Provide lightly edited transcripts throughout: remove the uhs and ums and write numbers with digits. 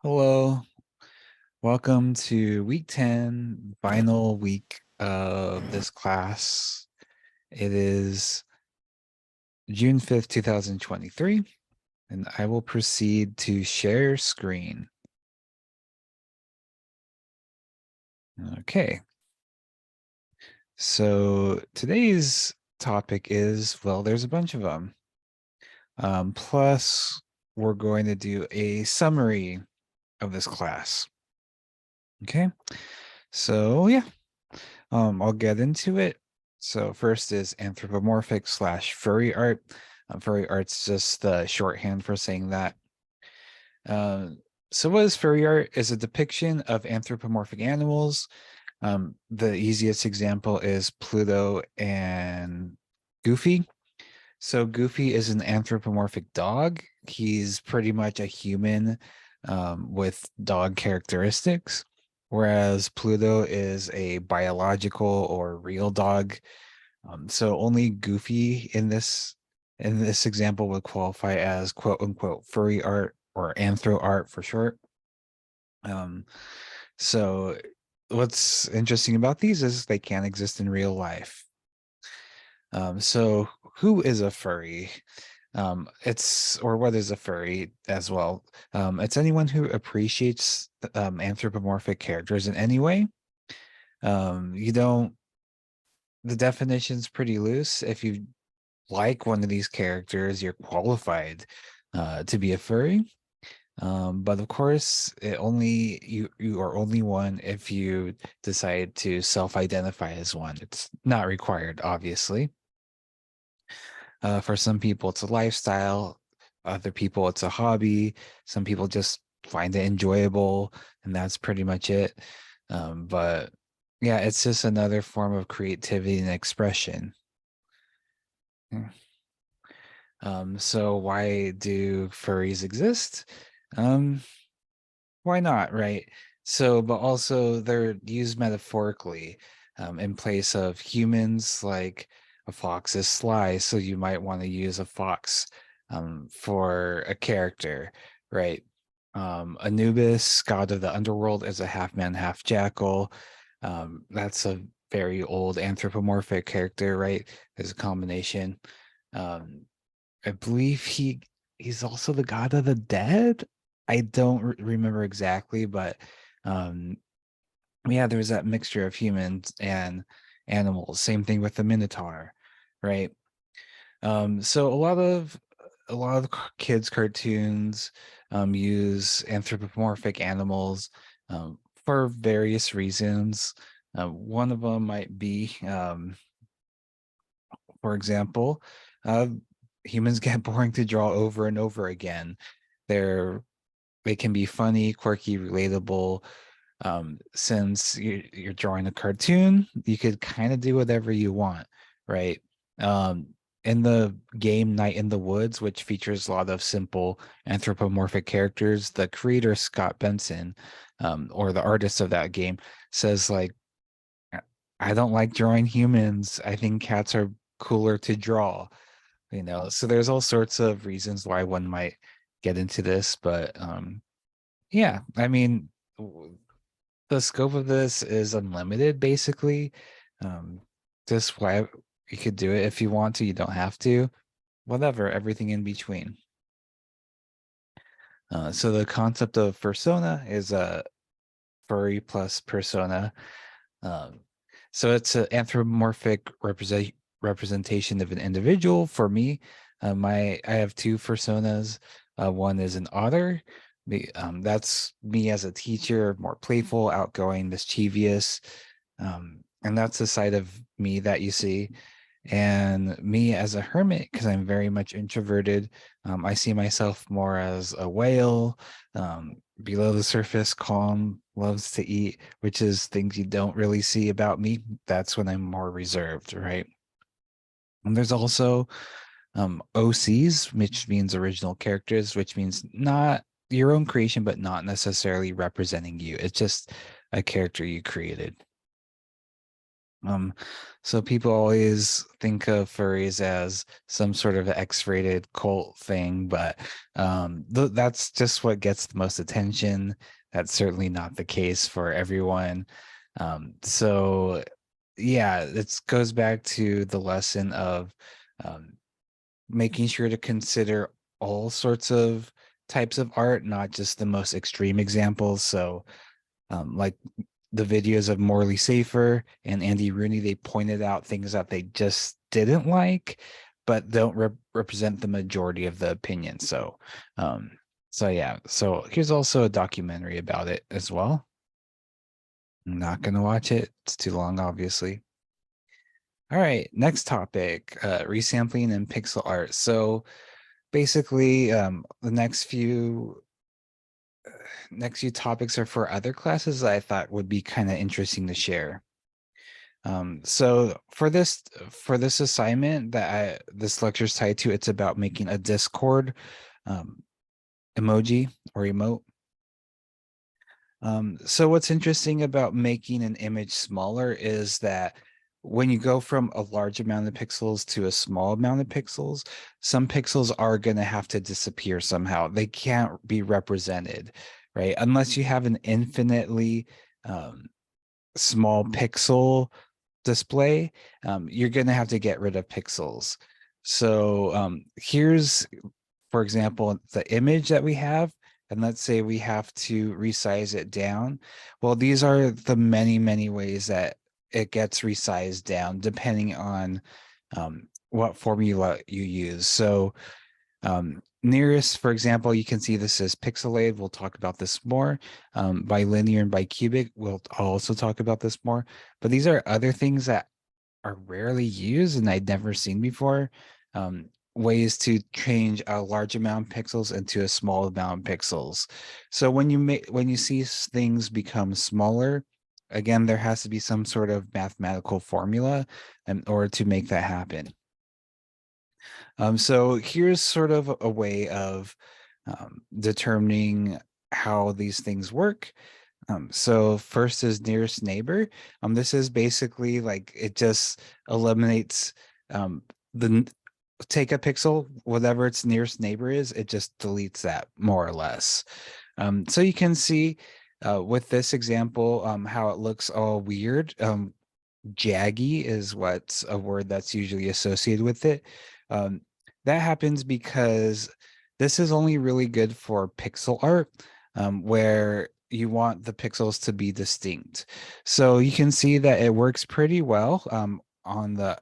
Hello, welcome to week 10, final week of this class. It is June 5th, 2023, and I will proceed to share screen. Okay, so today's topic is, well, there's a bunch of them. Plus, we're going to do a summary of this class. Okay, so yeah, I'll get into it. So first is anthropomorphic slash furry art. Furry art's just the shorthand for saying that. Uh, so what is furry art? Is a depiction of anthropomorphic animals. The easiest example is Pluto and Goofy. So Goofy is an anthropomorphic dog. He's pretty much a human with dog characteristics, whereas Pluto is a biological or real dog. So only Goofy in this example would qualify as quote unquote furry art or anthro art for short. Um, so what's interesting about these is they can't exist in real life. So who is a furry? It's or what is a furry as well? It's anyone who appreciates anthropomorphic characters in any way. You don't. The definition's pretty loose. If you like one of these characters, you're qualified to be a furry. But of course, you are only one if you decide to self-identify as one. It's not required, obviously. For some people, it's a lifestyle. Other people, it's a hobby. Some people just find it enjoyable, and that's pretty much it. But yeah, it's just another form of creativity and expression. Hmm. So why do furries exist? Um, why not, right? So, but also they're used metaphorically, in place of humans, like a fox is sly, so you might want to use a fox for a character, right? Anubis, god of the underworld, is a half man, half jackal. That's a very old anthropomorphic character, right? There's a combination. Um, I believe he's also the god of the dead. I don't remember exactly, but um, yeah, there's that mixture of humans and animals. Same thing with the Minotaur, right? So a lot of kids' cartoons use anthropomorphic animals for various reasons. One of them might be, for example, uh, humans get boring to draw over and over again. They're they can be funny, quirky, relatable. Since you're drawing a cartoon, you could kind of do whatever you want, right? Um, in the game Night in the Woods, which features a lot of simple anthropomorphic characters, the creator Scott Benson, or the artist of that game, says like, I don't like drawing humans. I think cats are cooler to draw, so there's all sorts of reasons why one might get into this, but yeah, I mean, the scope of this is unlimited basically. um just why you could do it if you want to, you don't have to, whatever, everything in between. So the concept of persona is a furry plus persona. um so it's an anthropomorphic representation of an individual. For me, I have two personas. One is an otter. That's me as a teacher, more playful, outgoing, mischievous. And that's the side of me that you see. And me as a hermit, because I'm very much introverted, I see myself more as a whale, below the surface, calm, loves to eat, which is things you don't really see about me. That's when I'm more reserved, right? And there's also OCs, which means original characters, which means not your own creation, but not necessarily representing you. It's just a character you created. Um, so people always think of furries as some sort of X-rated cult thing, but that's just what gets the most attention. That's certainly not the case for everyone. So yeah, it goes back to the lesson of um, making sure to consider all sorts of types of art, not just the most extreme examples. So like the videos of Morley Safer and Andy Rooney, they pointed out things that they just didn't like, but don't represent the majority of the opinion. Um, so yeah. So here's also a documentary about it as well. I'm not gonna watch it; it's too long, obviously. All right, next topic: resampling and pixel art. So basically, the next few topics are for other classes that I thought would be kind of interesting to share. So for this assignment this lecture is tied to, it's about making a Discord um, emoji or emote. So what's interesting about making an image smaller is that when you go from a large amount of pixels to a small amount of pixels, some pixels are going to have to disappear somehow. They can't be represented, right? Unless you have an infinitely um, small pixel display, you're going to have to get rid of pixels. So here's, for example, the image that we have, and let's say we have to resize it down. Well, these are the many, many ways that it gets resized down depending on what formula you use. So nearest, for example, you can see this is pixelated. We'll talk about this more. Bilinear and bicubic, I'll also talk about this more. But these are other things that are rarely used and I'd never seen before. Ways to change a large amount of pixels into a small amount of pixels. So when you see things become smaller, again, there has to be some sort of mathematical formula in order to make that happen. So here's sort of a way of determining how these things work. So first is nearest neighbor. This is basically like it just eliminates the take a pixel, whatever its nearest neighbor is, it just deletes that more or less. So you can see with this example how it looks all weird. Jaggy is what's a word that's usually associated with it. Um, that happens because this is only really good for pixel art, where you want the pixels to be distinct. So you can see that it works pretty well on the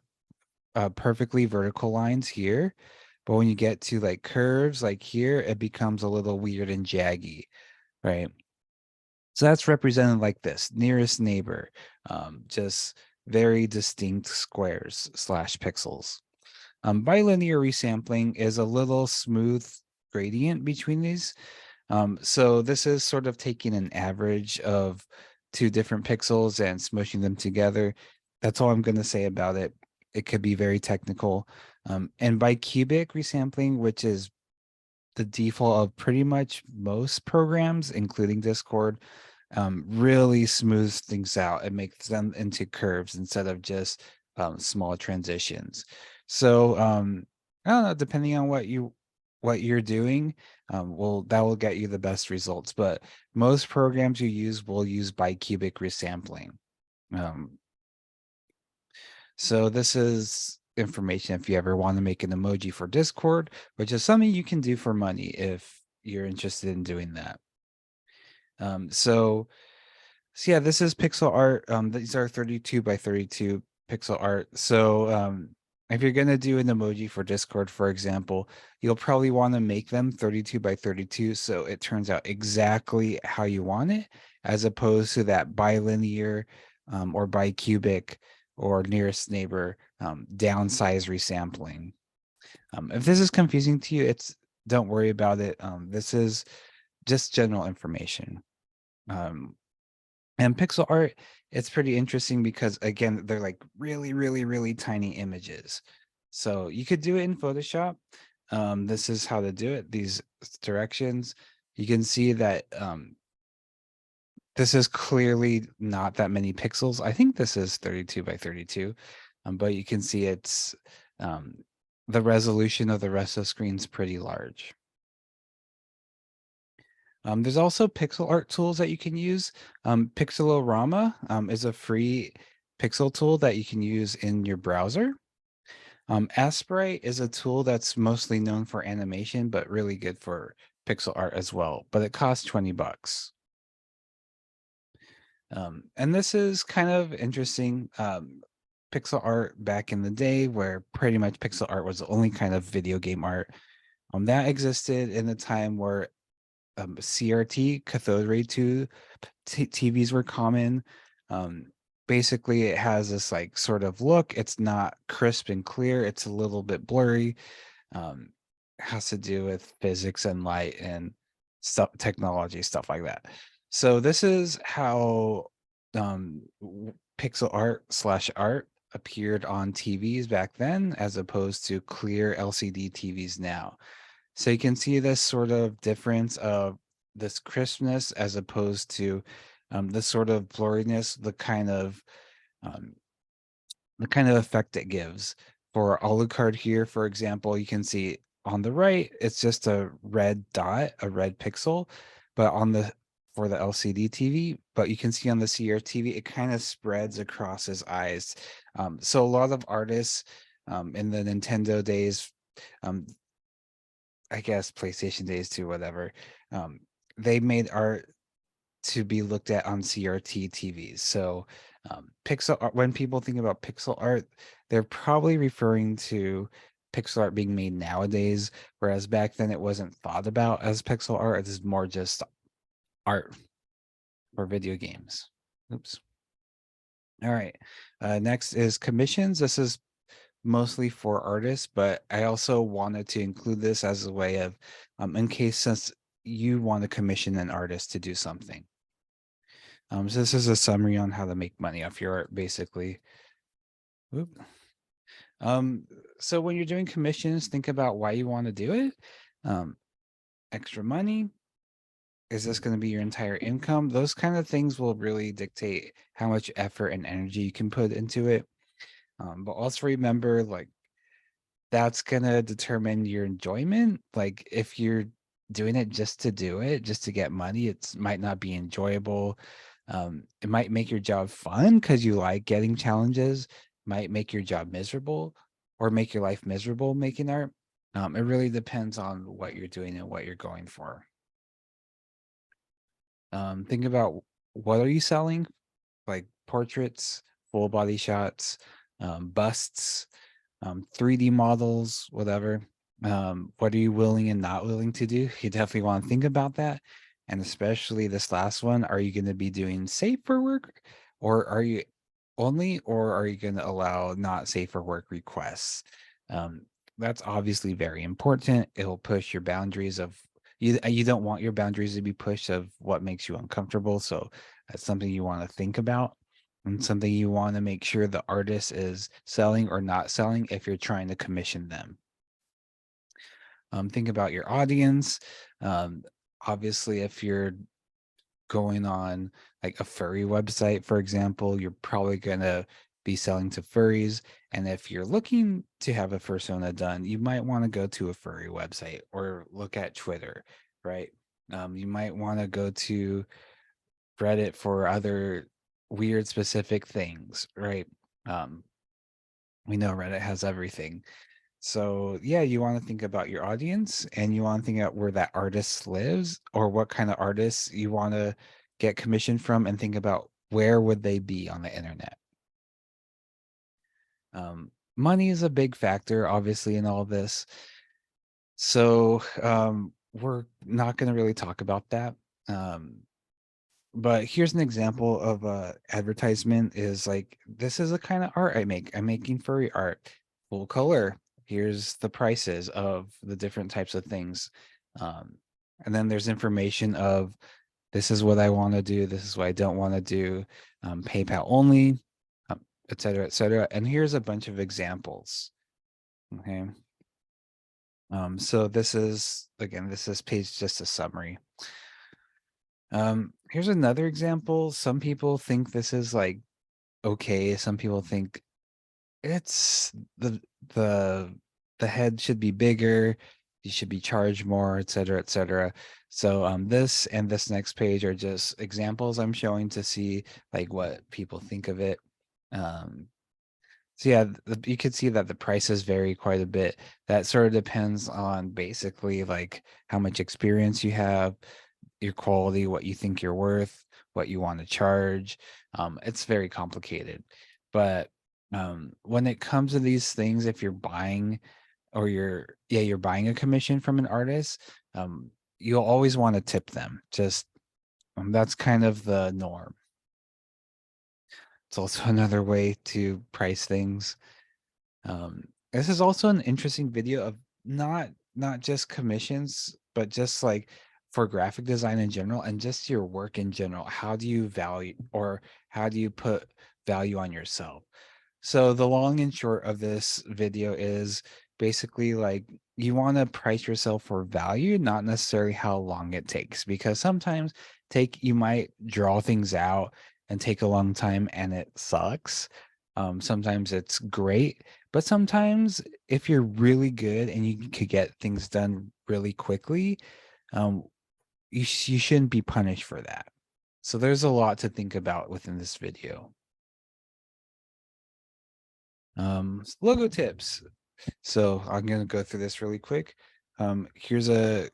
perfectly vertical lines here. But when you get to like curves like here, it becomes a little weird and jaggy, right? So that's represented like this: nearest neighbor, just very distinct squares slash pixels. Bilinear resampling is a little smooth gradient between these. So this is sort of taking an average of two different pixels and smushing them together. That's all I'm going to say about it. It could be very technical. And bicubic resampling, which is the default of pretty much most programs, including Discord, really smooths things out and makes them into curves instead of just small transitions. So I don't know, depending on what you're doing, that will get you the best results. But most programs you use will use bicubic resampling. Um, so this is information if you ever want to make an emoji for Discord, which is something you can do for money if you're interested in doing that. So yeah, this is pixel art. These are 32 by 32 pixel art. So if you're gonna do an emoji for Discord, for example, you'll probably want to make them 32 by 32 so it turns out exactly how you want it, as opposed to that bilinear or bicubic or nearest neighbor downsize resampling. If this is confusing to you, don't worry about it. This is just general information. Um, and pixel art, it's pretty interesting because again, they're like really, really, really tiny images. So you could do it in Photoshop. This is how to do it, these directions. You can see that This is clearly not that many pixels. I think this is 32 by 32, but you can see it's the resolution of the rest of the screen's pretty large. There's also pixel art tools that you can use. Pixelorama is a free pixel tool that you can use in your browser. Aspirate is a tool that's mostly known for animation, but really good for pixel art as well. But it costs $20. And this is kind of interesting. Pixel art back in the day, where pretty much pixel art was the only kind of video game art that existed in a time where CRT, cathode ray tube TVs were common. Um, Basically, it has this like sort of look. It's not crisp and clear. It's a little bit blurry. Um, has to do with physics and light and stuff, technology, stuff like that. So this is how pixel art slash art appeared on TVs back then, as opposed to clear LCD TVs now. So you can see this sort of difference of this crispness as opposed to this sort of blurriness, um, the kind of effect it gives. For Alucard here, for example, you can see on the right, it's just a red dot, a red pixel, but on the for the LCD TV, but you can see on the CRT, it kind of spreads across his eyes. So a lot of artists in the Nintendo days, um, I guess PlayStation days too, whatever, um, they made art to be looked at on CRT TVs. So, pixel art, when people think about pixel art, they're probably referring to pixel art being made nowadays, whereas back then it wasn't thought about as pixel art. It is more just art for video games. Oops. All right. Next is commissions. This is mostly for artists, but I also wanted to include this as a way of, in case since you want to commission an artist to do something. So this is a summary on how to make money off your art, basically. Oop. Um, so when you're doing commissions, think about why you want to do it. Um, Extra money. Is this going to be your entire income? Those kind of things will really dictate how much effort and energy you can put into it. But also remember, like, that's gonna determine your enjoyment. Like, if you're doing it just to do it, just to get money, it's might not be enjoyable. It might make your job fun because you like getting challenges, might make your job miserable or make your life miserable making art. It really depends on what you're doing and what you're going for. Think about, what are you selling? Like portraits, full body shots, busts, 3D models, whatever. What are you willing and not willing to do? You definitely want to think about that. And especially this last one, are you going to be doing safer work, or are you or are you going to allow not safer work requests? Um, that's obviously very important. It'll push your boundaries of, you don't want your boundaries to be pushed of what makes you uncomfortable. So that's something you want to think about, and something you want to make sure the artist is selling or not selling if you're trying to commission them. Think about your audience. Um, Obviously, if you're going on like a furry website, for example, you're probably going to be selling to furries. And if you're looking to have a fursona done, you might want to go to a furry website or look at Twitter, right? You might want to go to Reddit for other weird specific things, right? Um, we know Reddit has everything. So yeah, you want to think about your audience, and you want to think about where that artist lives or what kind of artists you want to get commission from, and think about where would they be on the internet. Money is a big factor, obviously, in all this. So we're not going to really talk about that. Um, but here's an example of a advertisement. Is like, this is the kind of art I make. I'm making furry art, full color. Here's the prices of the different types of things. um, and then there's information of, this is what I want to do, this is what I don't want to do, PayPal only, et cetera, et cetera. And here's a bunch of examples. Okay. So this is, again, this is page just a summary. Here's another example. Some people think this is like okay. Some people think it's the the head should be bigger, you should be charged more, et cetera, et cetera. So this and this next page are just examples I'm showing to see like what people think of it. Um, so yeah, you could see that the prices vary quite a bit. That sort of depends on basically like how much experience you have, your quality, what you think you're worth, what you want to charge. It's very complicated. But when it comes to these things, if you're buying or you're buying a commission from an artist, you'll always want to tip them. Just that's kind of the norm. It's also another way to price things. This is also an interesting video of not just commissions, but just like for graphic design in general and just your work in general. How do you value or how do you put value on yourself? So the long and short of this video is basically like you want to price yourself for value, not necessarily how long it takes, because sometimes take you might draw things out and take a long time and it sucks. Sometimes it's great, but sometimes if you're really good and you could get things done really quickly, um, you shouldn't be punished for that. So there's a lot to think about within this video. Logo tips. So I'm gonna go through this really quick. Here's a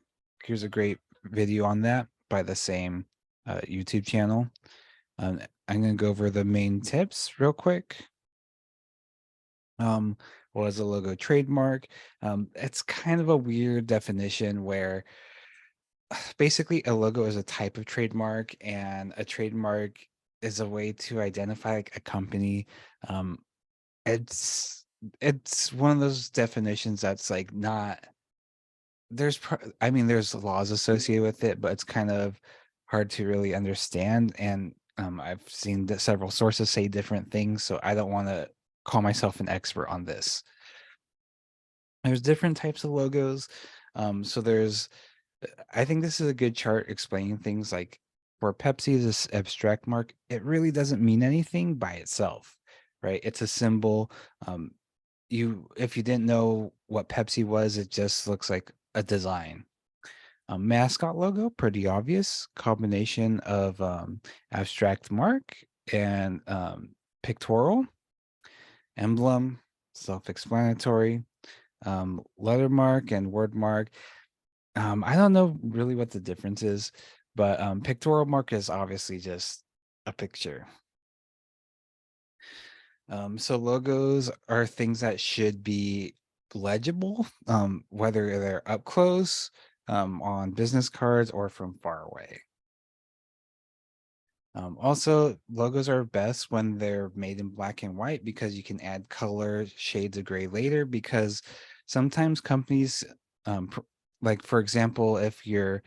great video on that by the same YouTube channel. I'm gonna go over the main tips real quick. What is a logo trademark? It's kind of a weird definition where basically a logo is a type of trademark, and a trademark is a way to identify like, a company. Um, it's it's one of those definitions that's like not I mean, there's laws associated with it, but it's kind of hard to really understand. And I've seen that several sources say different things, so I don't want to call myself an expert on this. There's different types of logos. So there's, I think this is a good chart explaining things like for Pepsi, this abstract mark, it really doesn't mean anything by itself, right? It's a symbol. Um, if you didn't know what Pepsi was, it just looks like a design. A mascot logo, pretty obvious combination of abstract mark and pictorial. Emblem, self-explanatory. Letter mark and word mark. I don't know really what the difference is, but pictorial mark is obviously just a picture. So logos are things that should be legible, whether they're up close, on business cards, or from far away. Also, logos are best when they're made in black and white because you can add color, shades of gray later. Because sometimes companies, like for example, if you're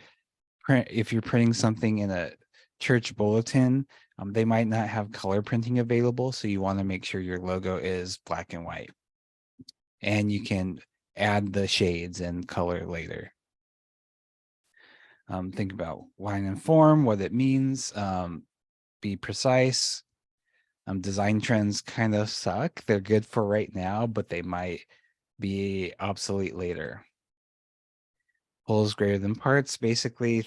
printing something in a church bulletin, they might not have color printing available, so you want to make sure your logo is black and white, and you can add the shades and color later. Think about line and form, what it means. Be precise. Design trends kind of suck. They're good for right now, but they might be obsolete later. Wholes greater than parts, basically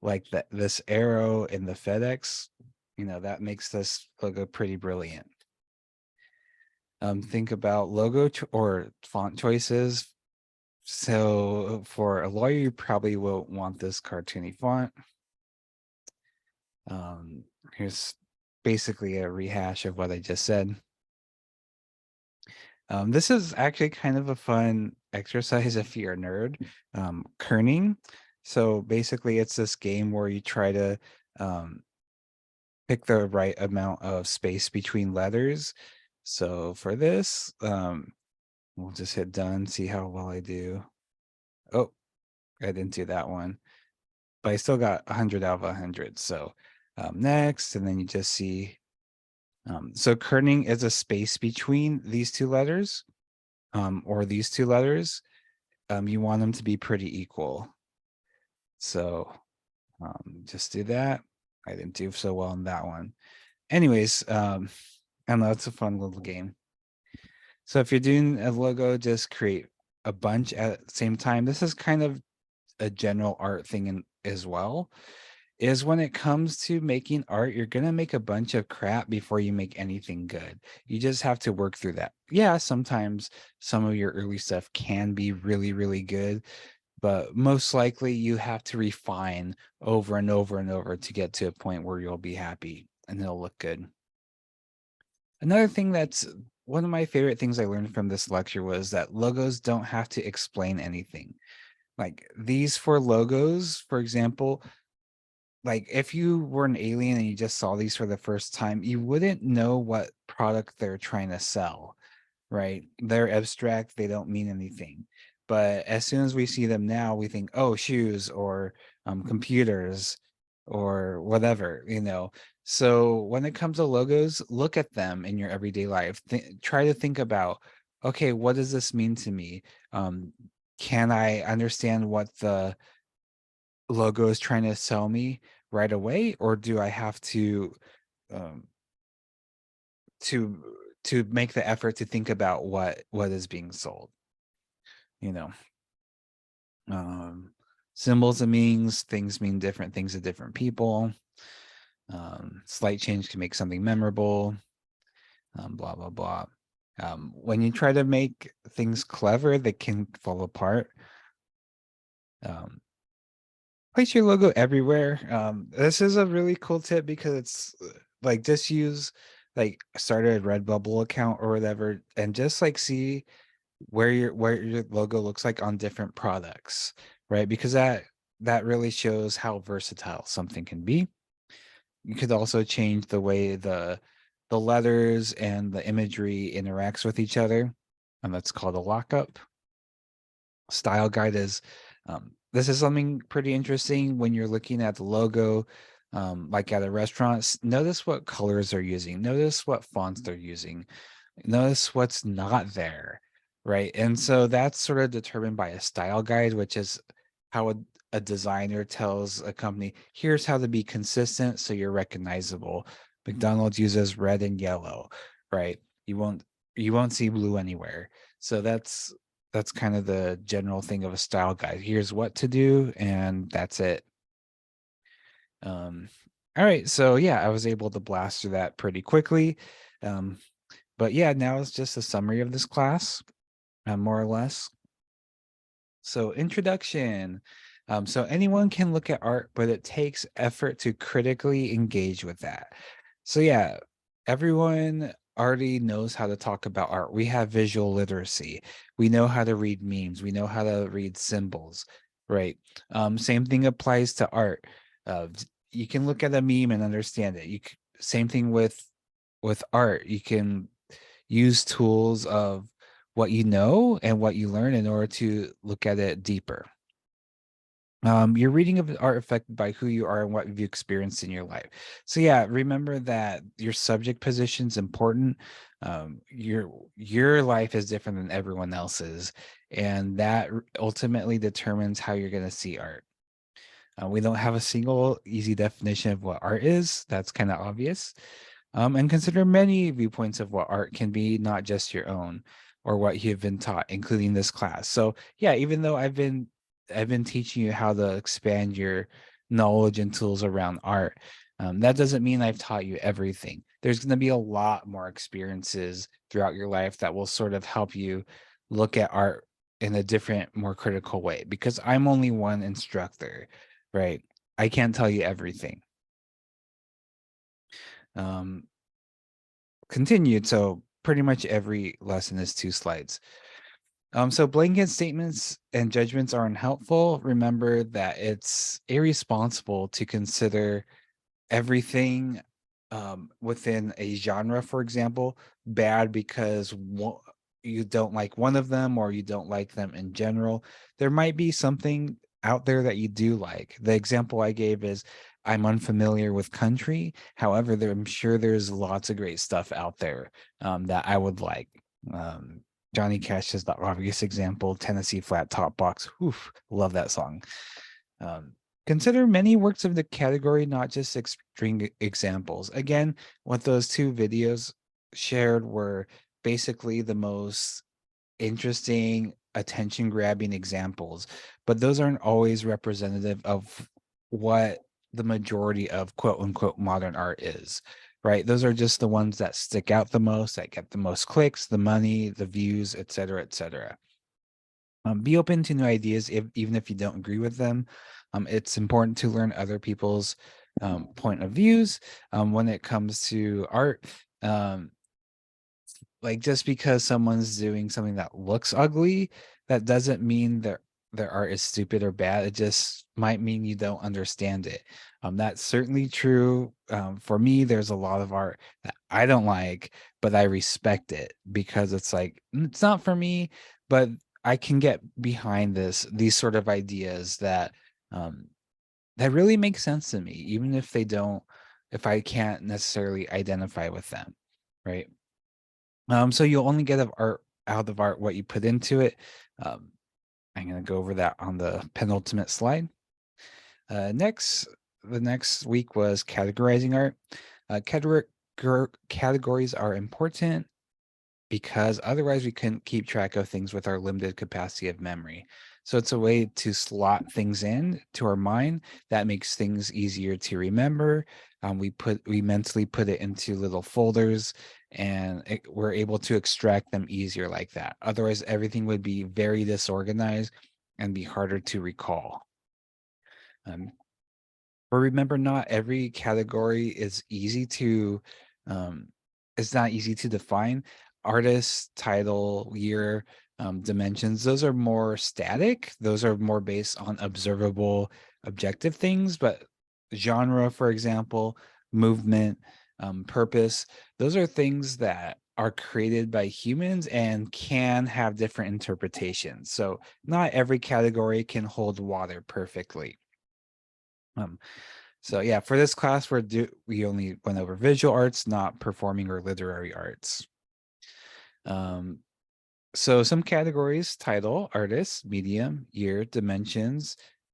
like that this arrow in the FedEx, that makes this logo pretty brilliant. Think about or font choices. So for a lawyer, you probably won't want this cartoony font. Here's basically a rehash of what I just said. This is actually kind of a fun exercise if you're a nerd. Kerning. So basically, it's this game where you try to um, pick the right amount of space between letters. So for this, we'll just hit done, see how well I do. Oh, I didn't do that one, but I still got 100 out of 100. So next, and then you just see. So kerning is a space between these two letters. Or these two letters, you want them to be pretty equal. So Just do that. I didn't do so well on that one. Anyways, I don't know, it's a fun little game. So if you're doing a logo, just create a bunch at the same time. This is kind of a general art thing as well. Is when it comes to making art, you're gonna make a bunch of crap before you make anything good. You just have to work through that. Yeah, sometimes some of your early stuff can be really, really good, but most likely you have to refine over and over and over to get to a point where you'll be happy and it'll look good. Another thing that's one of my favorite things I learned from this lecture was that logos don't have to explain anything. Like these four logos, for example, like if you were an alien and you just saw these for the first time, you wouldn't know what product they're trying to sell, right? They're abstract, they don't mean anything. But as soon as we see them now, we think, oh, shoes or computers or whatever, you know. So when it comes to logos, look at them in your everyday life. Try to think about, okay, what does this mean to me? Can I understand what the logo is trying to sell me right away, or do I have um, to make the effort to think about what is being sold? You know, um, symbols and meanings, things mean different things to different people. Slight change can make something memorable. Blah blah blah. When you try to make things clever, they can fall apart. Um, Place your logo everywhere. This is a really cool tip because it's like just use like start a Redbubble account or whatever and just like see where your logo looks like on different products, right? Because that really shows how versatile something can be. You could also change the way the letters and the imagery interacts with each other, and that's called a lockup. Style guide is this is something pretty interesting when you're looking at the logo, like at a restaurant. Notice what colors they're using, notice what fonts they're using, notice what's not there, right? And so that's sort of determined by a style guide, which is how a designer tells a company, here's how to be consistent so you're recognizable. McDonald's uses red and yellow, right? You won't see blue anywhere. So that's kind of the general thing of a style guide. Here's what to do, and that's it. Um, all right, so yeah, I was able to blast through that pretty quickly. Um, but yeah, now it's just a summary of this class, more or less. So, introduction. So, anyone can look at art, but it takes effort to critically engage with that. So, yeah, everyone already knows how to talk about art. We have visual literacy. We know how to read memes. We know how to read symbols, right? Same thing applies to art. You can look at a meme and understand it. Same thing with art. You can use tools of what you know and what you learn in order to look at it deeper. Your reading of art affected by who you are and what you've experienced in your life. So yeah, remember that your subject position is important. Your life is different than everyone else's, and that ultimately determines how you're going to see art. We don't have a single easy definition of what art is. That's kind of obvious. And consider many viewpoints of what art can be, not just your own or what you've been taught, including this class. So yeah, even though I've been teaching you how to expand your knowledge and tools around art, that doesn't mean I've taught you everything. There's going to be a lot more experiences throughout your life that will sort of help you look at art in a different, more critical way, because I'm only one instructor, right? I can't tell you everything. Um, Continued. So pretty much every lesson is 2 slides. So blanket statements and judgments are unhelpful. Remember that it's irresponsible to consider everything within a genre, for example, bad because you don't like one of them or you don't like them in general. There might be something out there that you do like. The example I gave is I'm unfamiliar with country. However, I'm sure there's lots of great stuff out there that I would like. Um, Johnny Cash is the obvious example. Tennessee Flat Top Box. Oof, love that song. Um, Consider many works of the category, not just extreme examples. Again, what those two videos shared were basically the most interesting, attention grabbing examples, but those aren't always representative of what the majority of quote unquote modern art is, right? Those are just the ones that stick out the most, that get the most clicks, the money, the views, et cetera, et cetera. Be open to new ideas, even if you don't agree with them. It's important to learn other people's point of views when it comes to art. Um, like just because someone's doing something that looks ugly, that doesn't mean their art is stupid or bad. It just might mean you don't understand it. That's certainly true. For me, there's a lot of art that I don't like, but I respect it because it's like it's not for me, but I can get behind these sort of ideas um that really make sense to me, even if they don't, if I can't necessarily identify with them, right? So you'll only get of art out of art what you put into it. Um, I'm going to go over that on the penultimate slide. Next, the next week was categorizing art. Categories are important because otherwise we couldn't keep track of things with our limited capacity of memory. So it's a way to slot things in to our mind that makes things easier to remember. We mentally put it into little folders, and we're able to extract them easier like that. Otherwise, everything would be very disorganized and be harder to recall. Um, but remember, not every category is easy to um it's not easy to define. Artist, title, year, dimensions, those are more static. Those are more based on observable, objective things. But genre, for example, movement, purpose, those are things that are created by humans and can have different interpretations. So not every category can hold water perfectly. Um, so yeah, for this class, we only went over visual arts, not performing or literary arts. Um, so some categories: title, artist, medium, year, dimension,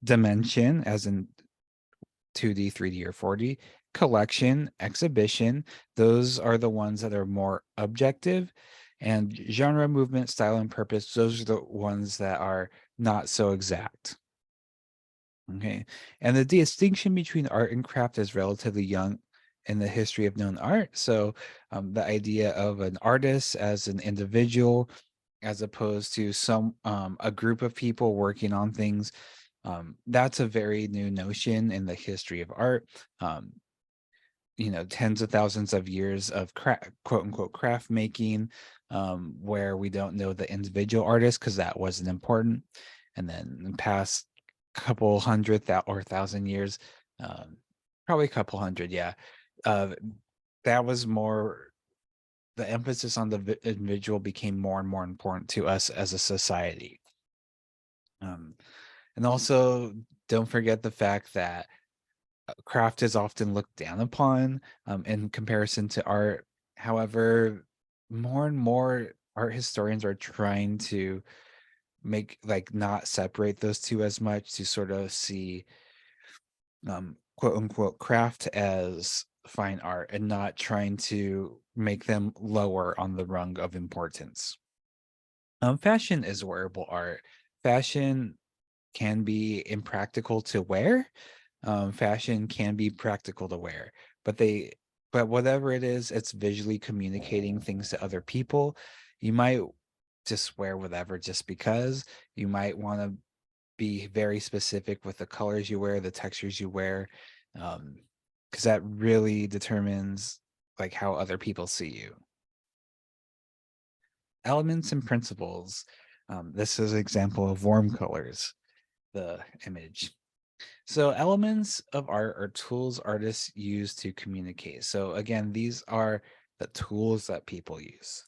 as in 2D, 3D, or 4D, collection, exhibition. Those are the ones that are more objective. And genre, movement, style, and purpose, those are the ones that are not so exact. Okay. And the distinction between art and craft is relatively young in the history of known art. So the idea of an artist as an individual, as opposed to a group of people working on things, that's a very new notion in the history of art. Um, tens of thousands of years of quote unquote craft making, where we don't know the individual artist because that wasn't important. And then in the past couple hundred or thousand years, probably a couple hundred, yeah, uh, that was more, the emphasis on the individual became more and more important to us as a society. Um, and also, don't forget the fact that craft is often looked down upon in comparison to art. However, more and more art historians are trying to make, like, not separate those two as much, to sort of see quote unquote craft as fine art and not trying to make them lower on the rung of importance. Fashion is wearable art. Fashion can be impractical to wear. Fashion can be practical to wear, but but whatever it is, it's visually communicating things to other people. You might just wear whatever just because. You might want to be very specific with the colors you wear, the textures you wear, because that really determines like how other people see you. Elements and principles. This is an example of warm colors, the image. So elements of art are tools artists use to communicate. So again, these are the tools that people use.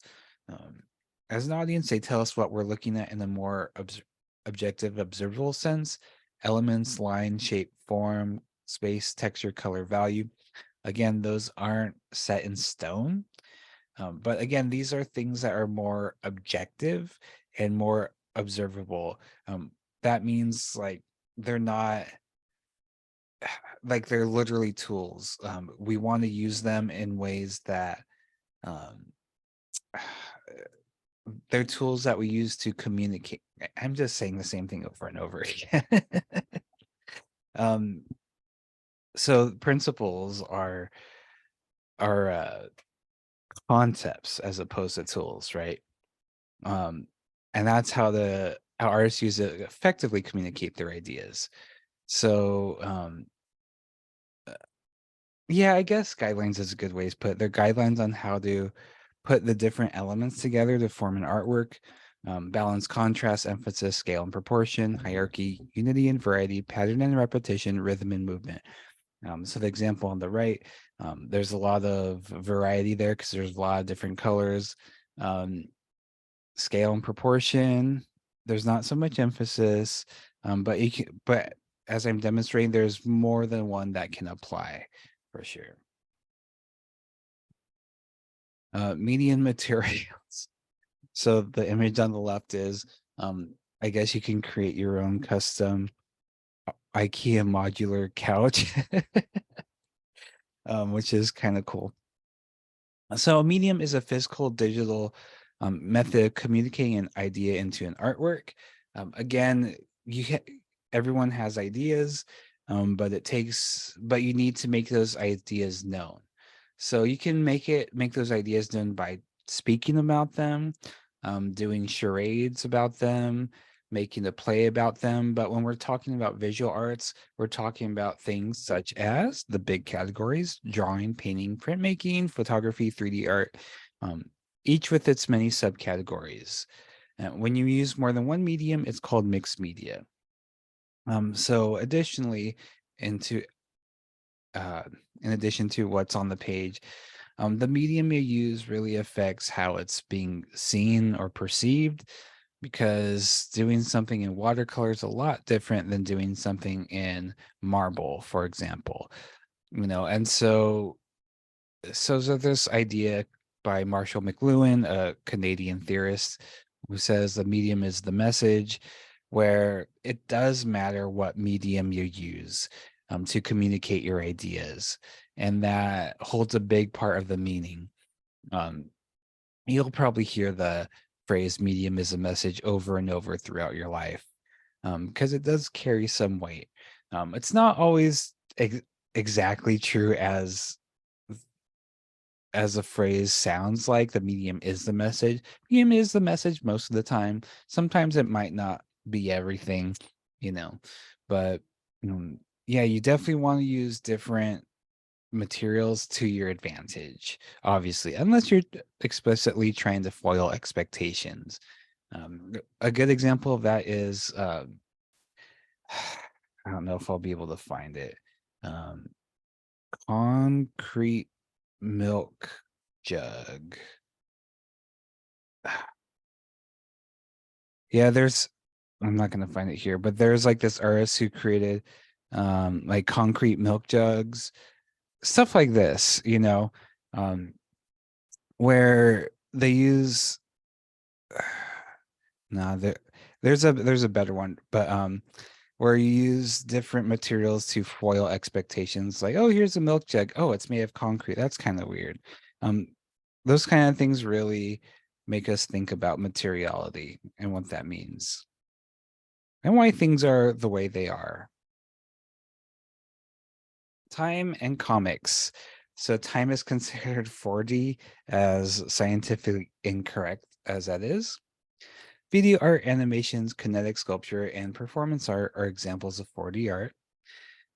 Um, as an audience, they tell us what we're looking at in a more objective, observable sense. Elements, line, shape, form, space, texture, color, value. Again, those aren't set in stone. But again, these are things that are more objective and more observable. That means like they're not like they're literally tools. We want to use them in ways that um, they're tools that we use to communicate. I'm just saying the same thing over and over again. um, so principles are concepts as opposed to tools, right? Um, and that's how artists use it to effectively communicate their ideas. So yeah, I guess guidelines is a good way to put it. They're guidelines on how to put the different elements together to form an artwork. Balance, contrast, emphasis, scale and proportion, hierarchy, unity and variety, pattern and repetition, rhythm and movement. So the example on the right, there's a lot of variety there because there's a lot of different colors. Um, Scale and proportion, there's not so much emphasis, but as I'm demonstrating, there's more than one that can apply for sure. Median materials. So the image on the left is, I guess you can create your own custom IKEA modular couch, which is kind of cool. So a medium is a physical digital method of communicating an idea into an artwork. Again, everyone has ideas, but you need to make those ideas known. So you can make those ideas known by speaking about them, doing charades about them, making a play about them. But when we're talking about visual arts, we're talking about things such as the big categories: drawing, painting, printmaking, photography, 3D art, um, each with its many subcategories. When you use more than one medium, it's called mixed media. So additionally, into uh, in addition to what's on the page, the medium you use really affects how it's being seen or perceived, because doing something in watercolor is a lot different than doing something in marble, for example. And so this idea by Marshall McLuhan, a Canadian theorist, who says the medium is the message, where it does matter what medium you use to communicate your ideas, and that holds a big part of the meaning. Um, you'll probably hear the phrase "medium is a message" over and over throughout your life, because it does carry some weight. It's not always exactly true as a phrase sounds like. The medium is the message. Medium is the message most of the time. Sometimes it might not be everything, you know, but yeah, you definitely want to use different materials to your advantage, obviously, unless you're explicitly trying to foil expectations. A good example of that is, I don't know if I'll be able to find it. Um, Concrete milk jug. Yeah, I'm not gonna find it here, but there's like this artist who created like concrete milk jugs, stuff like this, um, where they use no, there's a better one, but where you use different materials to foil expectations. Like, oh, here's a milk jug. Oh, it's made of concrete. That's kind of weird. Um, those kind of things really make us think about materiality and what that means and why things are the way they are. Time and comics. So time is considered 4D, as scientifically incorrect as that is. Video art, animations, kinetic sculpture, and performance art are examples of 4D art.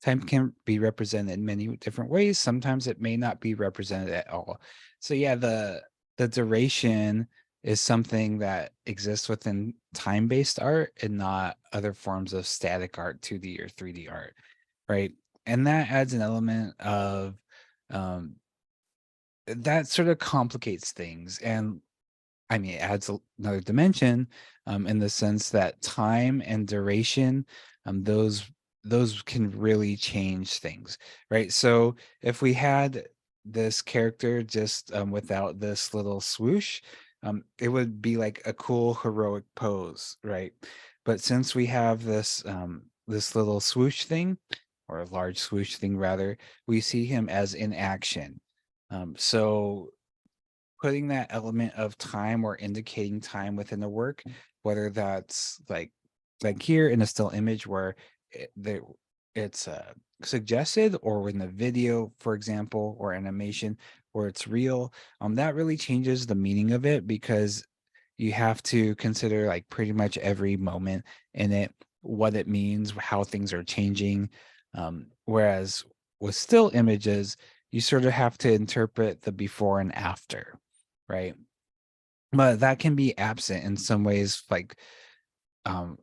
Time can be represented in many different ways. Sometimes it may not be represented at all. So yeah, the duration is something that exists within time-based art and not other forms of static art, 2D or 3D art, right? And that adds an element of um, that sort of complicates things. And I mean, it adds another dimension, in the sense that time and duration, those can really change things, right? So if we had this character just without this little swoosh, it would be like a cool heroic pose, right? But since we have this little swoosh thing, or a large swoosh thing rather, we see him as in action. So putting that element of time or indicating time within the work, whether that's like here in a still image where it's suggested, or in the video, for example, or animation where it's real, that really changes the meaning of it, because you have to consider like pretty much every moment in it, what it means, how things are changing. Whereas with still images, you sort of have to interpret the before and after, right? But that can be absent in some ways, like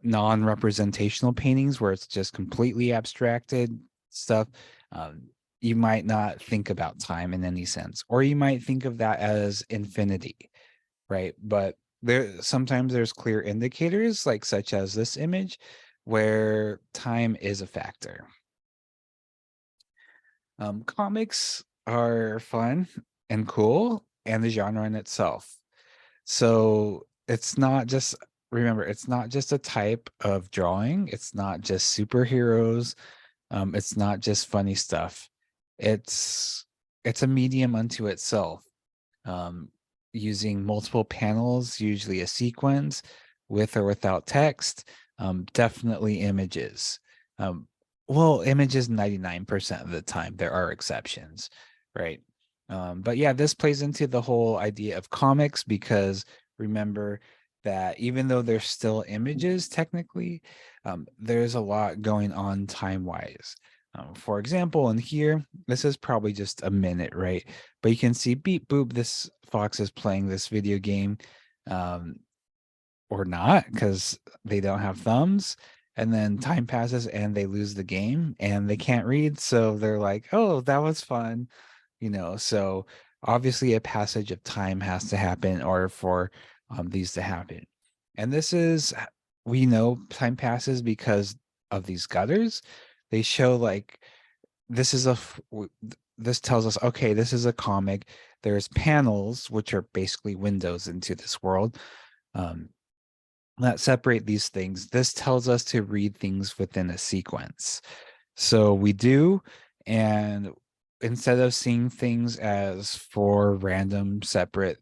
non-representational paintings where it's just completely abstracted stuff. um, you might not think about time in any sense, or you might think of that as infinity, right? But sometimes there's clear indicators, like such as this image, where time is a factor. Comics are fun and cool, and the genre in itself. So it's not just, remember, it's not just a type of drawing. It's not just superheroes. It's not just funny stuff. It's it's a medium unto itself, um, using multiple panels, usually a sequence, with or without text, definitely images. Um, well, images 99% of the time. There are exceptions, right? But yeah, this plays into the whole idea of comics, because remember that even though they're still images technically, there's a lot going on time-wise. For example, in here, this is probably just a minute, right? But you can see beep boop, this fox is playing this video game, um, or not, because they don't have thumbs. And then time passes and they lose the game and they can't read. So they're like, oh, that was fun. So obviously a passage of time has to happen in order for these to happen. And this is, we know time passes because of these gutters. They show like, this is this tells us, okay, this is a comic. There's panels, which are basically windows into this world, um, that separate these things. This tells us to read things within a sequence. So we do, and instead of seeing things as four random separate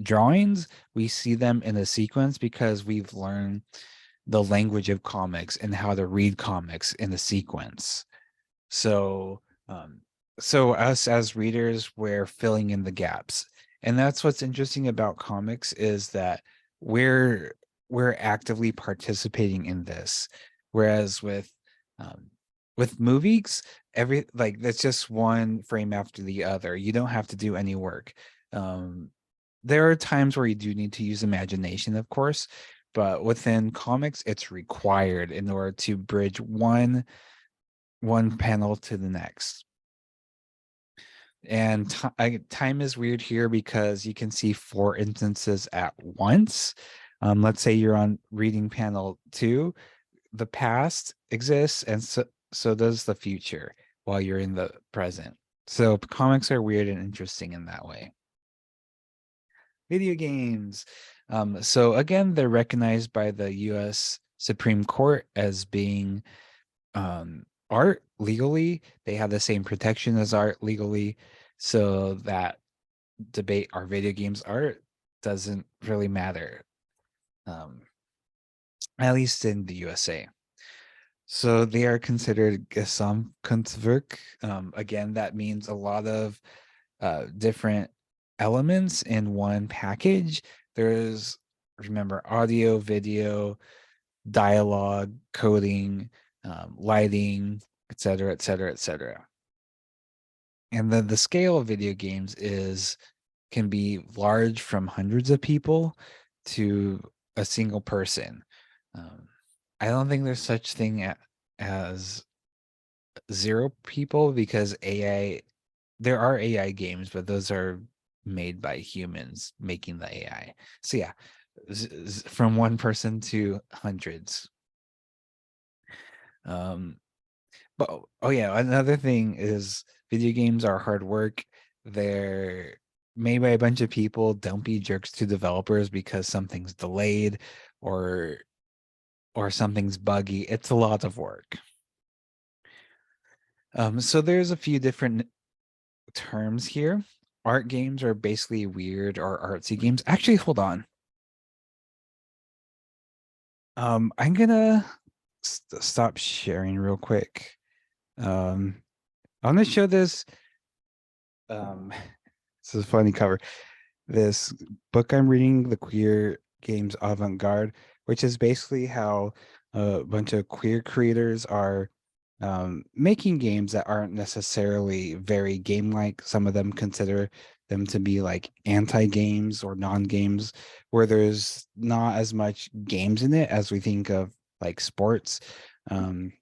drawings, we see them in a sequence because we've learned the language of comics and how to read comics in a sequence. So, um, so us as readers, we're filling in the gaps, and that's what's interesting about comics, is that we're we're actively participating in this, whereas um, with movies, every like that's just one frame after the other. You don't have to do any work. Um, there are times where you do need to use imagination, of course, but within comics, it's required in order to bridge one panel to the next. And time is weird here because you can see four instances at once. Let's say you're on reading panel 2, the past exists, and so does the future while you're in the present. So comics are weird and interesting in that way. Video games. So again, they're recognized by the US Supreme Court as being art legally. They have the same protection as art legally. So that debate, are video games art, doesn't really matter, um, at least in the USA. So they are considered Gesamtkunstwerk. Again, that means a lot of different elements in one package. There's, remember, audio, video, dialogue, coding, lighting, etc., etc., etc. And then the scale of video games can be large, from hundreds of people to a single person. Um, I don't think there's such thing as 0 people, because AI, there are AI games, but those are made by humans making the AI. So yeah, from one person to hundreds. Um, But oh yeah, another thing is video games are hard work. They're made by a bunch of people. Don't be jerks to developers because something's delayed or something's buggy. It's a lot of work. So there's a few different terms here. Art games are basically weird or artsy games. Actually, hold on. I'm gonna stop sharing real quick. Um, I'm gonna show this. Um, this is a funny cover. This book I'm reading, The Queer Games Avant-Garde, which is basically how a bunch of queer creators are making games that aren't necessarily very game-like. Some of them consider them to be like anti-games or non-games, where there's not as much games in it as we think of like sports. Um,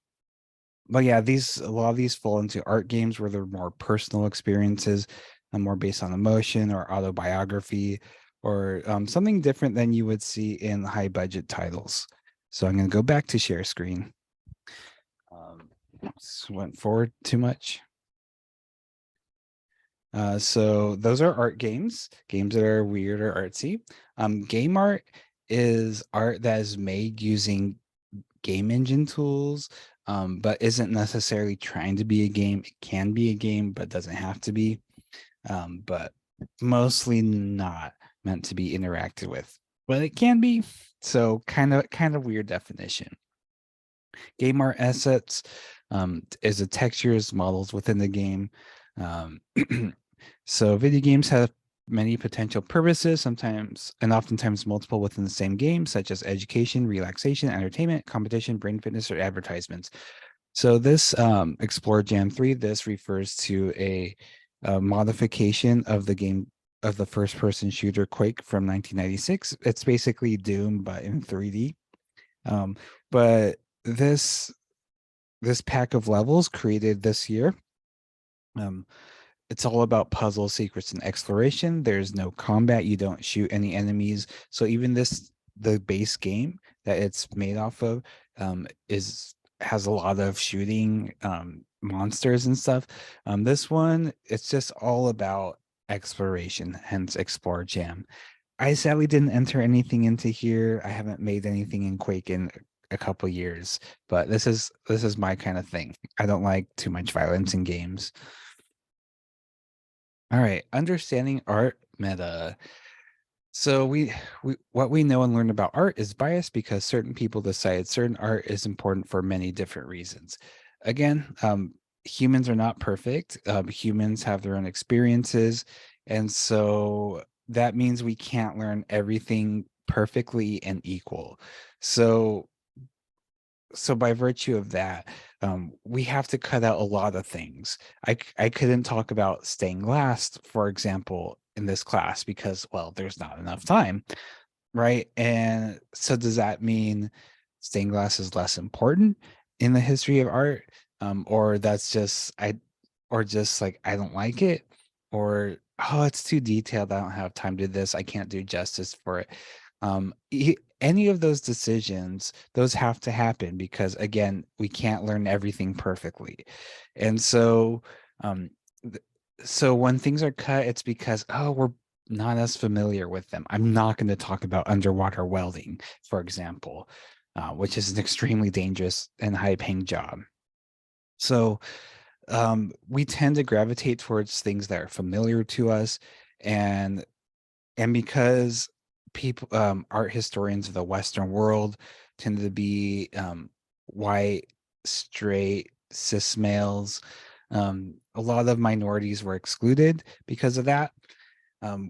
but yeah, these a lot of these fall into art games where they're more personal experiences and more based on emotion or autobiography or something different than you would see in high budget titles. So I'm going to go back to share screen. Went forward too much. So those are art games, games that are weird or artsy. Game art is art that is made using game engine tools, but isn't necessarily trying to be a game. It can be a game, but doesn't have to be. But mostly not meant to be interacted with. But it can be. So kind of weird definition. Game art assets is the textures, models within the game. Um, so video games have many potential purposes, sometimes and oftentimes multiple within the same game, such as education, relaxation, entertainment, competition, brain fitness, or advertisements. So this Explore Jam 3, this refers to a modification of the game of the first person shooter Quake from 1996. It's basically Doom, but in 3D. Um, but this this pack of levels created this year. Um, it's all about puzzle secrets and exploration. There's no combat. You don't shoot any enemies. So even the base game that it's made off of, is has a lot of shooting, monsters and stuff. This one, it's just all about exploration, hence Explore Jam. I sadly didn't enter anything into here. I haven't made anything in Quake in a couple years, but this is my kind of thing. I don't like too much violence in games. All right, understanding art meta. So we what we know and learn about art is biased because certain people decide certain art is important for many different reasons. Again, humans are not perfect. Humans have their own experiences, and so that means we can't learn everything perfectly and equal. So so by virtue of that, we have to cut out a lot of things. I couldn't talk about stained glass, for example, in this class because, well, there's not enough time, right? And so does that mean stained glass is less important in the history of art? Or that's just or just like I don't like it, or oh, it's too detailed. I don't have time to do this. I can't do justice for it. Any of those decisions, those have to happen because again, we can't learn everything perfectly. And so um th- so when things are cut, it's because oh, we're not as familiar with them. I'm not going to talk about underwater welding, for example, which is an extremely dangerous and high paying job. So we tend to gravitate towards things that are familiar to us, and because people, art historians of the Western world tend to be white, straight, cis males. A lot of minorities were excluded because of that,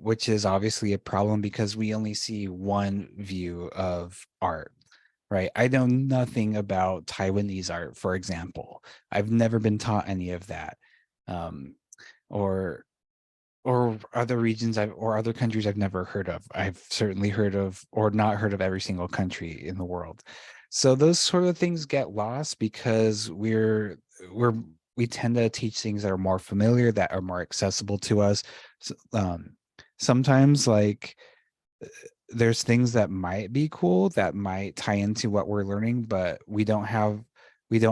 which is obviously a problem because we only see one view of art, right? I know nothing about Taiwanese art, for example. I've never been taught any of that. Um, or other regions or other countries I've never heard of. I've certainly heard of or not heard of every single country in the world. So those sort of things get lost because we're we tend to teach things that are more familiar, that are more accessible to us. Sometimes like there's things that might be cool that might tie into what we're learning, but we don't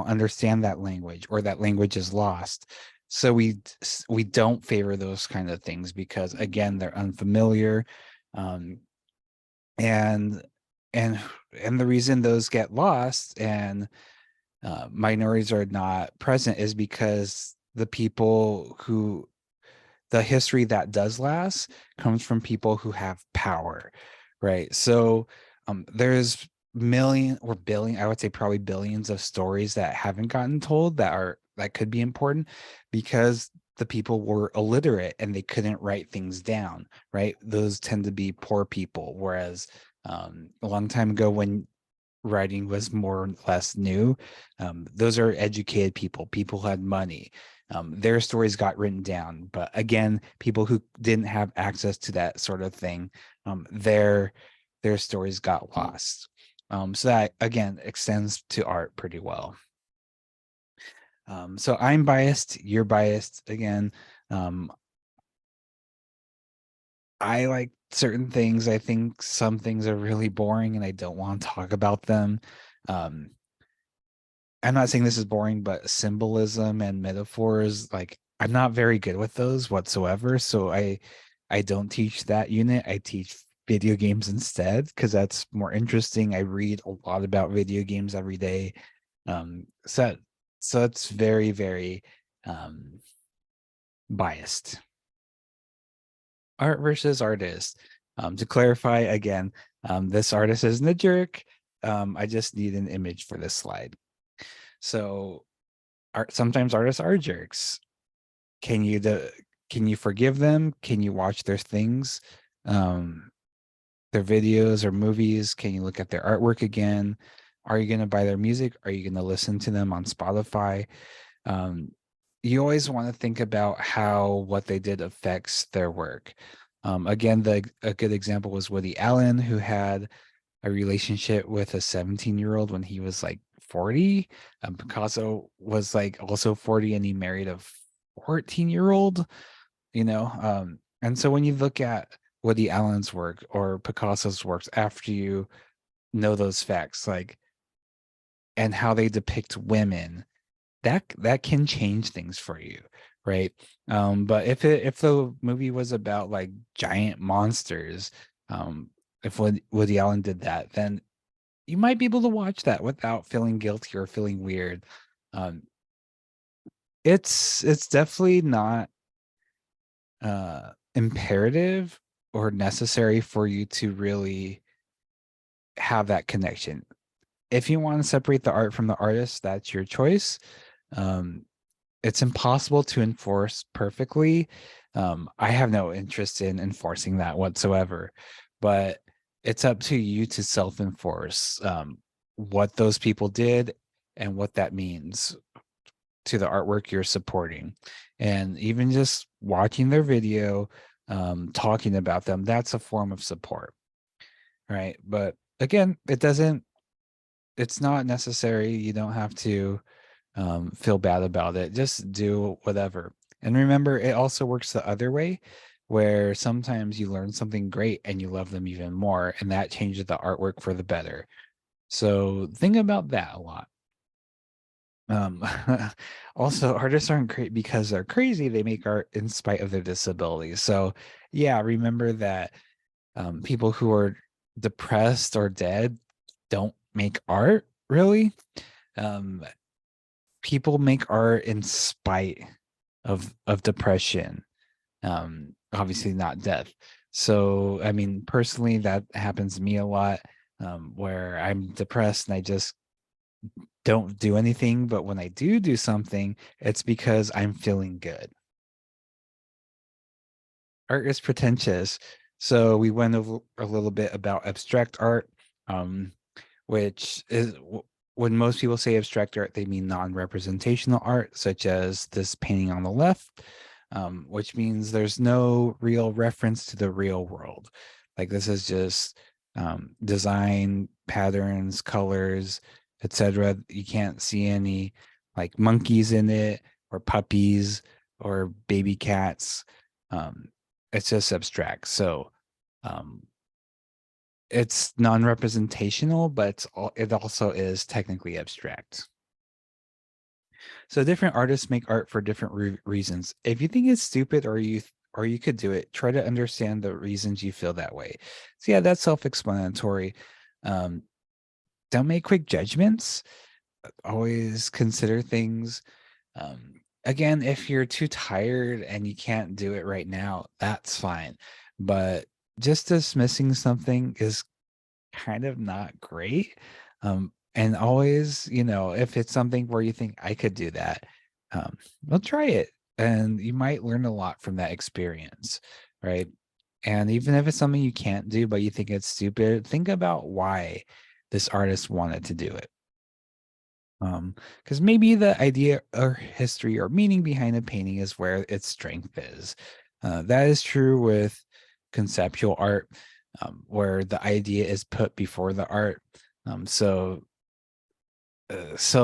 understand that language or that language is lost. So we don't favor those kind of things because again, they're unfamiliar. Um, and and and the reason those get lost and minorities are not present is because the history that does last comes from people who have power, right? So there's I would say probably billions of stories that haven't gotten told that could be important because the people were illiterate and they couldn't write things down, right? Those tend to be poor people, whereas a long time ago when writing was more or less new. Those are educated people. People had money. Their stories got written down. But again, people who didn't have access to that sort of thing, their stories got lost. So that again extends to art pretty well. So I'm biased. You're biased again. Um, I like certain things. I think some things are really boring, and I don't want to talk about them. Um, I'm not saying this is boring, but symbolism and metaphors, like I'm not very good with those whatsoever. So I don't teach that unit. I teach video games instead because that's more interesting. I read a lot about video games every day. Um, so so it's very, very um biased. Art versus artist. To clarify again, this artist isn't a jerk. I just need an image for this slide. So sometimes artists are jerks. Can you can you forgive them? Can you watch their things, um, their videos or movies? Can you look at their artwork again? Are you going to buy their music? Are you going to listen to them on Spotify? Um, you always want to think about how what they did affects their work. Again, a good example was Woody Allen, who had a relationship with a 17-year-old when he was like 40. Picasso was like also 40 and he married a 14-year-old, you know. And so when you look at Woody Allen's work or Picasso's works after you know those facts, like and how they depict women, that can change things for you, right? But if the movie was about like giant monsters, if Woody Allen did that, then you might be able to watch that without feeling guilty or feeling weird. Um, it's definitely not imperative or necessary for you to really have that connection. If you want to separate the art from the artist, that's your choice. Um, it's impossible to enforce perfectly. I have no interest in enforcing that whatsoever, but it's up to you to self-enforce what those people did and what that means to the artwork you're supporting. And even just watching their video, talking about them, that's a form of support, right? But again, it's not necessary. You don't have to feel bad about it. Just do whatever. And remember, it also works the other way, where sometimes you learn something great and you love them even more, and that changes the artwork for the better. So think about that a lot. Um, also, artists aren't great because they're crazy. They make art in spite of their disabilities. So, yeah, remember that people who are depressed or dead don't make art, really. Um, People make art in spite of depression. Obviously not death. So, I mean, personally, that happens to me a lot, where I'm depressed and I just don't do anything. But when I do something, it's because I'm feeling good. Art is pretentious. So we went over a little bit about abstract art, um, which is when most people say abstract art, they mean non-representational art, such as this painting on the left, which means there's no real reference to the real world. Like this is just design patterns, colors, etc. You can't see any like monkeys in it or puppies or baby cats. Um, it's just abstract. So um, it's non-representational, but it also is technically abstract. So different artists make art for different reasons. If you think it's stupid or you could do it, try to understand the reasons you feel that way. So yeah, that's self-explanatory. Um, don't make quick judgments. always consider things. Again, if you're too tired and you can't do it right now, that's fine. But just dismissing something is kind of not great. And always, if it's something where you think I could do that, well, try it. And you might learn a lot from that experience, right? And even if it's something you can't do, but you think it's stupid, think about why this artist wanted to do it. Because maybe the idea or history or meaning behind a painting is where its strength is. That is true with conceptual art, where the idea is put before the art. So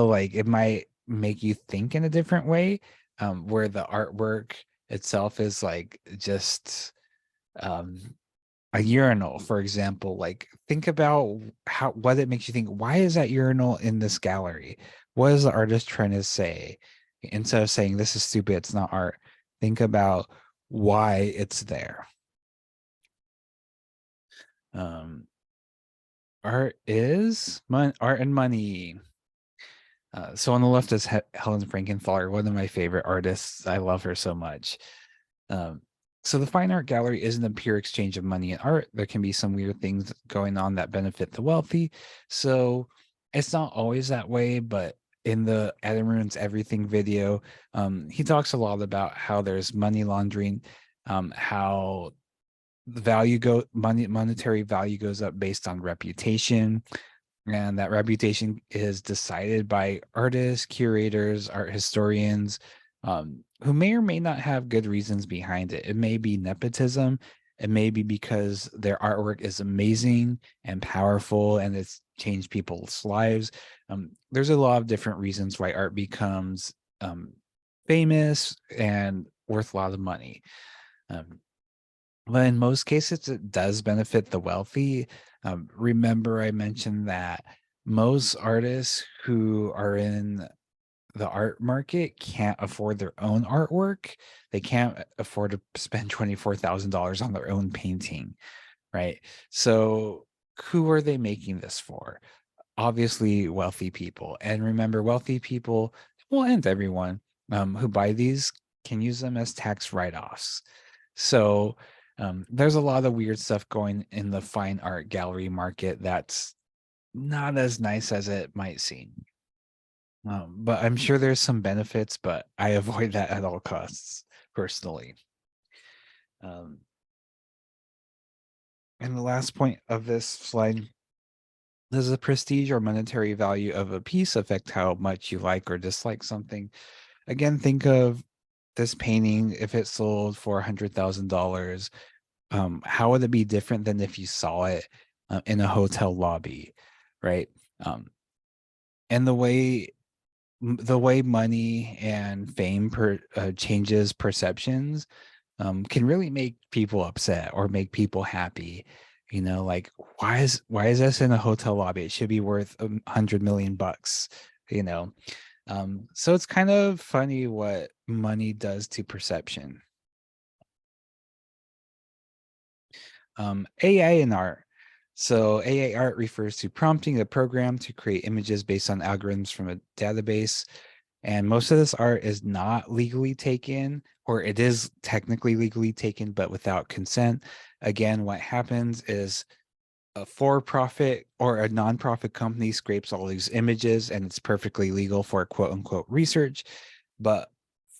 like it might make you think in a different way, where the artwork itself is like just um a urinal, for example. Like think about how what it makes you think, why is that urinal in this gallery? What is the artist trying to say? Instead of saying this is stupid, it's not art, think about why it's there. um art and money. So on the left is Helen Frankenthaler, one of my favorite artists. I love her so much. Um, so the fine art gallery isn't a pure exchange of money and art. There can be some weird things going on that benefit the wealthy. So it's not always that way, but in the Adam Ruins Everything video, he talks a lot about how there's money laundering, how the monetary value goes up based on reputation, and that reputation is decided by artists, curators, art historians, who may or may not have good reasons behind it. It may be nepotism. It may be because their artwork is amazing and powerful and it's changed people's lives. There's a lot of different reasons why art becomes famous and worth a lot of money. Um, but in most cases, it does benefit the wealthy. Remember, I mentioned that most artists who are in the art market can't afford their own artwork. They can't afford to spend $24,000 on their own painting, right? So, who are they making this for? Obviously, wealthy people. And remember, wealthy people, well, and everyone who buy these can use them as tax write offs. So there's a lot of weird stuff going in the fine art gallery market that's not as nice as it might seem. But I'm sure there's some benefits, but I avoid that at all costs personally. Um, and the last point of this slide: does the prestige or monetary value of a piece affect how much you like or dislike something? Again, think of this painting. If it sold for $100,000, how would it be different than if you saw it in a hotel lobby, right? Um, and the way money and fame changes perceptions can really make people upset or make people happy. Like why is this in a hotel lobby? It should be worth 100 million bucks. You know, so it's kind of funny what money does to perception. AI in art. So AI art refers to prompting a program to create images based on algorithms from a database. And most of this art is not legally taken, or it is technically legally taken, but without consent. Again, what happens is a for-profit or a nonprofit company scrapes all these images and it's perfectly legal for quote unquote research, but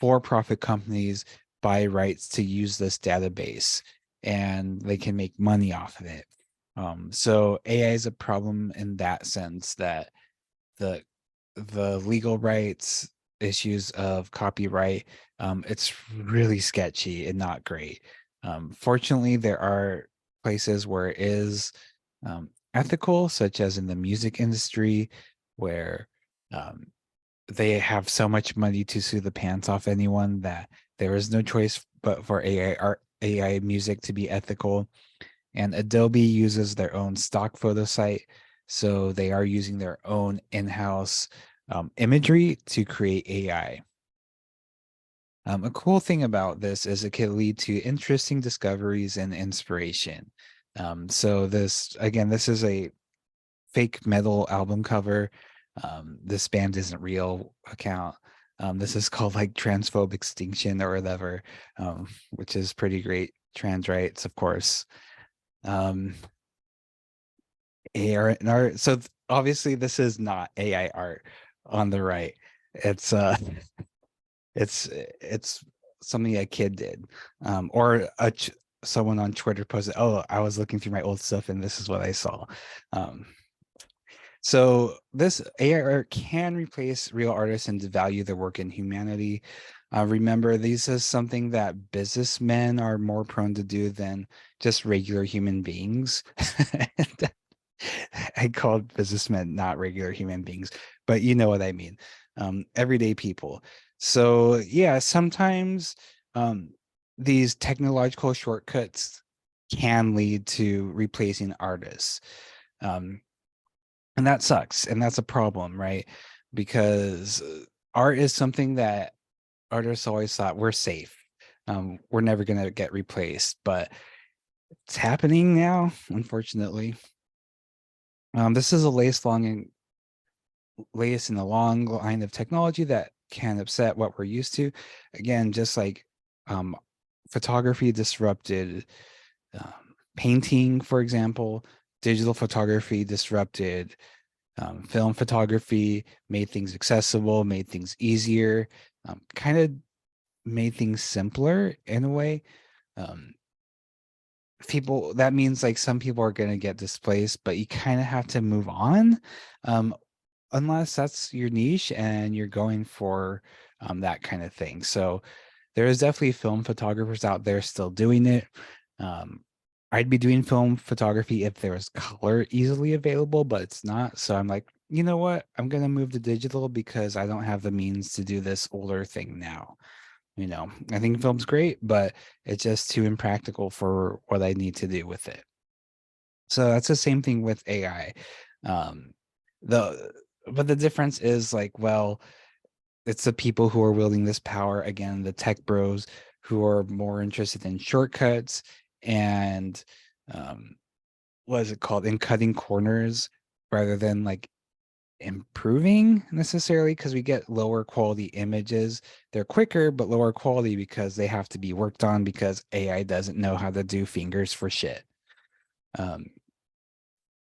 for-profit companies buy rights to use this database and they can make money off of it. So AI is a problem in that sense, that the the legal rights issues of copyright, it's really sketchy and not great. Fortunately, there are places where it is ethical, such as in the music industry, where um, they have so much money to sue the pants off anyone that there is no choice but for AI art, AI music to be ethical. And Adobe uses their own stock photo site, so they are using their own in-house imagery to create AI. A cool thing about this is it can lead to interesting discoveries and inspiration. So this, again, this is a fake metal album cover. This band isn't real account. This is called like transphobe extinction or whatever, which is pretty great. Trans rights, of course. Um, AR and art. So obviously this is not AI art on the right. It's it's something a kid did, or someone on Twitter posted, "Oh, I was looking through my old stuff and this is what I saw." Um, so this AI art can replace real artists and devalue their work in humanity. Remember, this is something that businessmen are more prone to do than just regular human beings. I called businessmen not regular human beings, but you know what I mean. Everyday people. So yeah, sometimes um, these technological shortcuts can lead to replacing artists. Um, and that sucks. And that's a problem, right? Because art is something that artists always thought we're safe. We're never going to get replaced, but it's happening now, unfortunately. This is a latest in a long line of technology that can upset what we're used to. Again, just like um, photography disrupted painting, for example, digital photography disrupted film photography, made things accessible, made things easier, kind of made things simpler in a way. Um, People, that means like some people are going to get displaced, but you kind of have to move on. Um, unless that's your niche and you're going for that kind of thing. So there is definitely film photographers out there still doing it. Um, I'd be doing film photography if there was color easily available, but it's not. So I'm like, you know what? I'm gonna move to digital because I don't have the means to do this older thing now. You know, I think film's great, but it's just too impractical for what I need to do with it. So that's the same thing with AI. Um, the but the difference is like, well, it's the people who are wielding this power, again, the tech bros who are more interested in shortcuts and um, what is it called? In cutting corners rather than like improving necessarily, because we get lower quality images. They're quicker, but lower quality because they have to be worked on because AI doesn't know how to do fingers for shit. Um,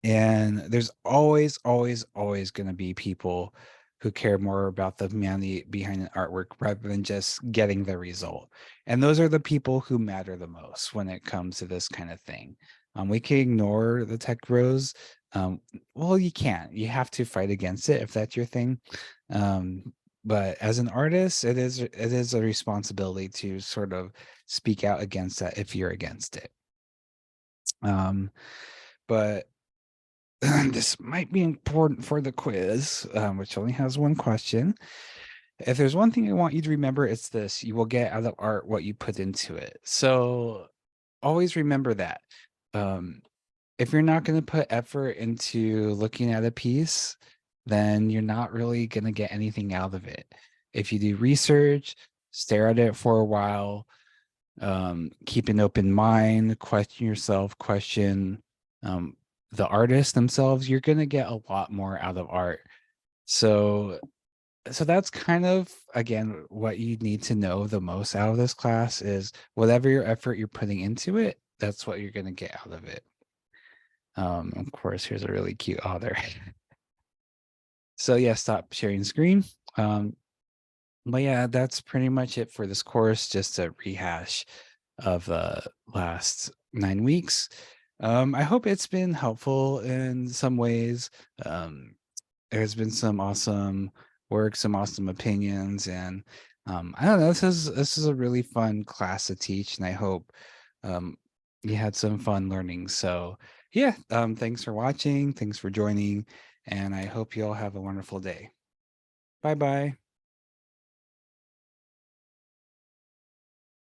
and there's always going to be people who care more about the humanity behind an artwork rather than just getting the result. And those are the people who matter the most when it comes to this kind of thing. We can ignore the tech bros. Well, you can't. You have to fight against it if that's your thing. But as an artist, it is a responsibility to sort of speak out against that if you're against it. But this might be important for the quiz, which only has one question. If there's one thing I want you to remember, it's this: you will get out of art what you put into it. So always remember that. Um, if you're not going to put effort into looking at a piece, then you're not really going to get anything out of it. If you do research, stare at it for a while, keep an open mind, question yourself, question um, the artists themselves, you're going to get a lot more out of art. So that's kind of, again, what you need to know the most out of this class is whatever your effort you're putting into it, that's what you're going to get out of it. Of course, here's a really cute otter. So yeah, stop sharing screen. But yeah, that's pretty much it for this course. Just a rehash of the last 9 weeks. I hope it's been helpful in some ways. There's been some awesome work, some awesome opinions, and I don't know. This is a really fun class to teach, and I hope um, you had some fun learning. So yeah, thanks for watching, thanks for joining, and I hope you all have a wonderful day. Bye bye.